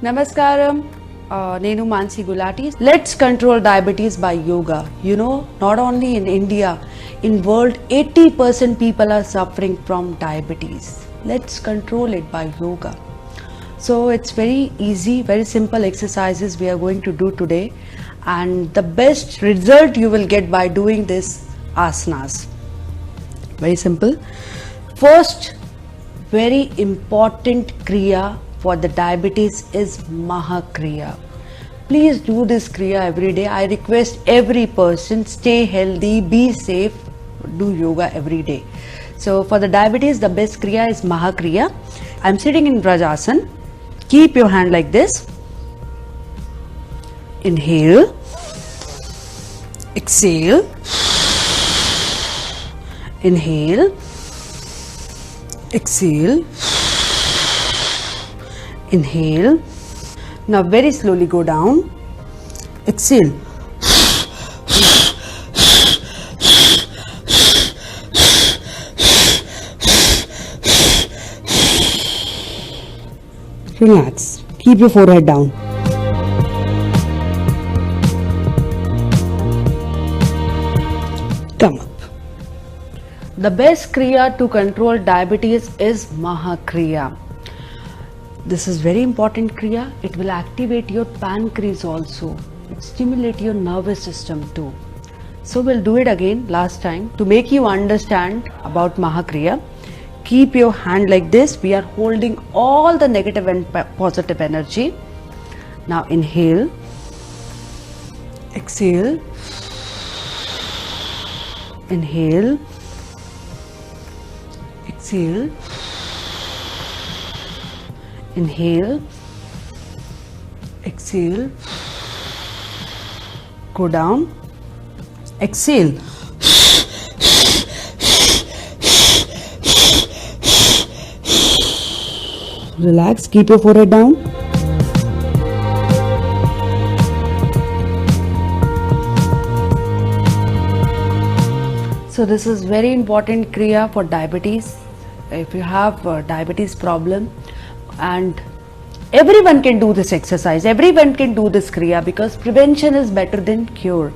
Namaskaram. Nenu Mansi Gulati. Let's control diabetes by yoga. You know, not only in India, in world 80% people are suffering from diabetes. Let's control it by yoga. So it's very easy, very simple exercises we are going to do today, and the best result you will get by doing this asanas. Very simple. First, very important kriya for the diabetes is Mahakriya. Please do this kriya every day. I request every person, stay healthy, be safe, do yoga every day. So for the diabetes, the best kriya is Mahakriya. I'm sitting in Vrajasana. Keep your hand like this. Inhale. Exhale. Inhale. Exhale. Inhale. Now very slowly go down. Exhale. Relax. Keep your forehead down. Come up. The best kriya to control diabetes is Mahakriya. This is very important kriya. It will activate your pancreas also. It stimulate your nervous system too. So we'll do it again last time to make you understand about Mahakriya. Keep your hand like this. We are holding all the negative and positive energy. Now inhale. Exhale. Inhale. Exhale. Inhale. Exhale. Go down. Exhale. Relax. Keep your forehead down. So this is very important kriya for diabetes. If you have diabetes problem, and everyone can do this exercise, everyone can do this kriya, because prevention is better than cure.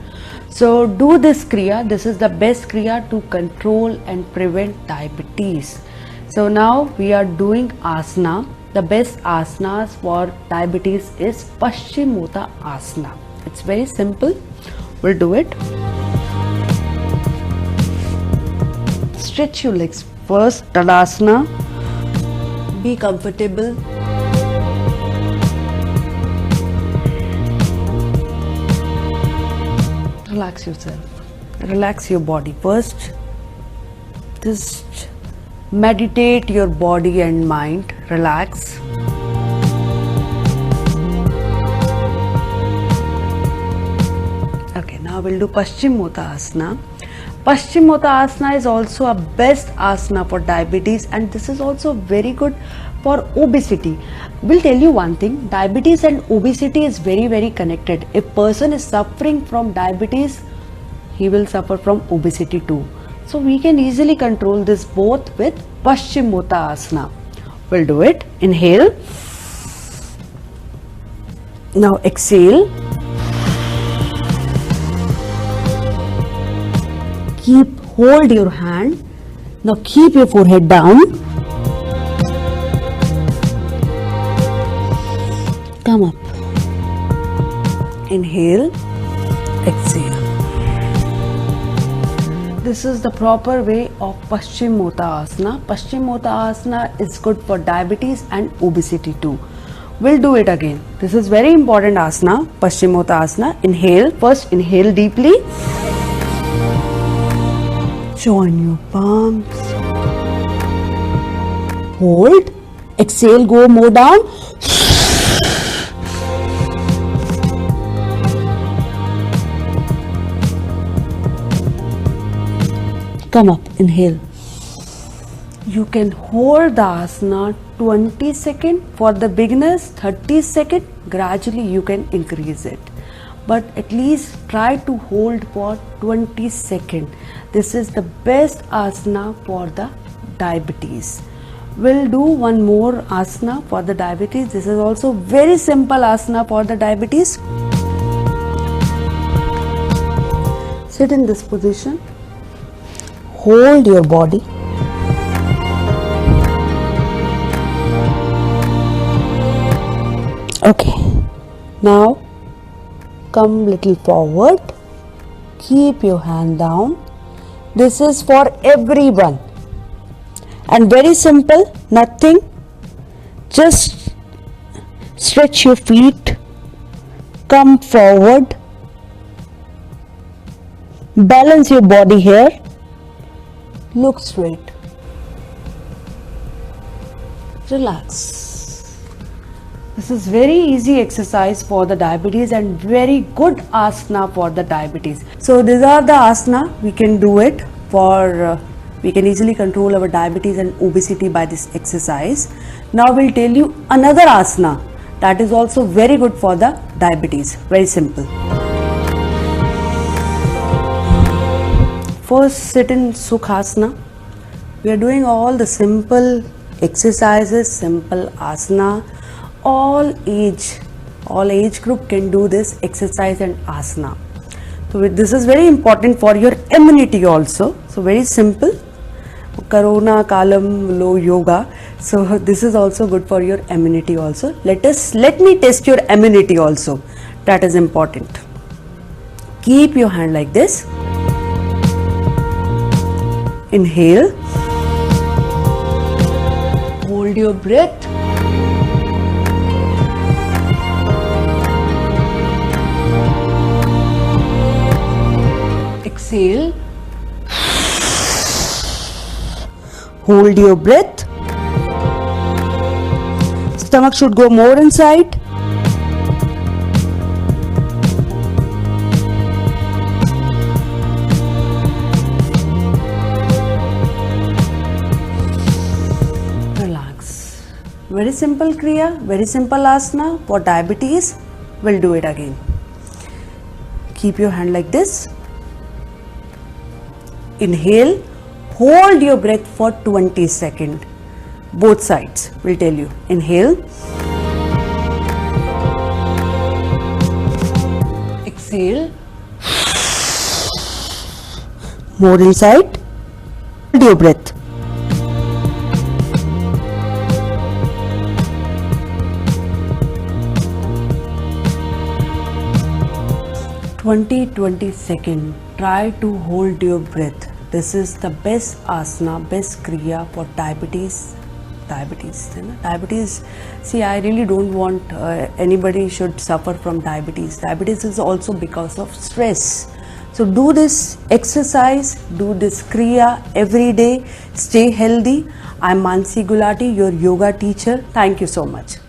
So do this kriya. This is the best kriya to control and prevent diabetes. So now we are doing asana. The best asanas for diabetes is Paschimottanasana asana. It's very simple. We'll do it. Stretch your legs first. Tadasana. Be comfortable. Relax yourself. Relax your body first. Just meditate your body and mind. Relax. Okay, now we'll do Paschimottanasana. Paschimottanasana is also a best asana for diabetes, and this is also very good for obesity. We'll tell you one thing, diabetes and obesity is very connected. If a person is suffering from diabetes, he will suffer from obesity too. So we can easily control this both with Paschimottanasana. We'll do it. Inhale. Now exhale. Hold your hand. Now keep your forehead down. Come up. Inhale. Exhale. This is the proper way of Paschimottanasana. Paschimottanasana is good for diabetes and obesity too. We'll do it again. This is very important asana, Paschimottanasana. Inhale. First inhale deeply. Join your palms. Hold. Exhale, go more down. Come up, inhale. You can hold the asana 20 seconds. For the beginners, 30 seconds. Gradually you can increase it. But at least try to hold for 20 seconds. This is the best asana for the diabetes. We'll do one more asana for the diabetes. This is also very simple asana for the diabetes. Sit in this position. Hold your body. Okay. Now come little forward. Keep your hand down. This is for everyone. And very simple, nothing. Just stretch your feet. Come forward. Balance your body here. Look straight. Relax. This is very easy exercise for the diabetes and very good asana for the diabetes. So these are the asana we can do it for. We can easily control our diabetes and obesity by this exercise. Now we'll tell you another asana that is also very good for the diabetes. Very simple. First, sit in Sukhasana. We are doing all the simple exercises, simple asana. All age group can do this exercise and asana. So this is very important for your immunity also. So very simple. Corona kalam low yoga. So this is also good for your immunity also. Let me test your immunity also. That is important. Keep your hand like this. Inhale. Hold your breath. Exhale. Hold your breath. Stomach should go more inside. Relax. Very simple kriya, very simple asana for diabetes. We'll do it again. Keep your hand like this. Inhale. Hold your breath for 20 seconds. Both sides will tell you. Inhale. Exhale. More inside. Hold your breath. Twenty seconds. Try to hold your breath. This is the best asana, best kriya for diabetes. See, I really don't want anybody should suffer from diabetes. Diabetes is also because of stress. So do this exercise, do this kriya every day. Stay healthy. I'm Mansi Gulati, your yoga teacher. Thank you so much.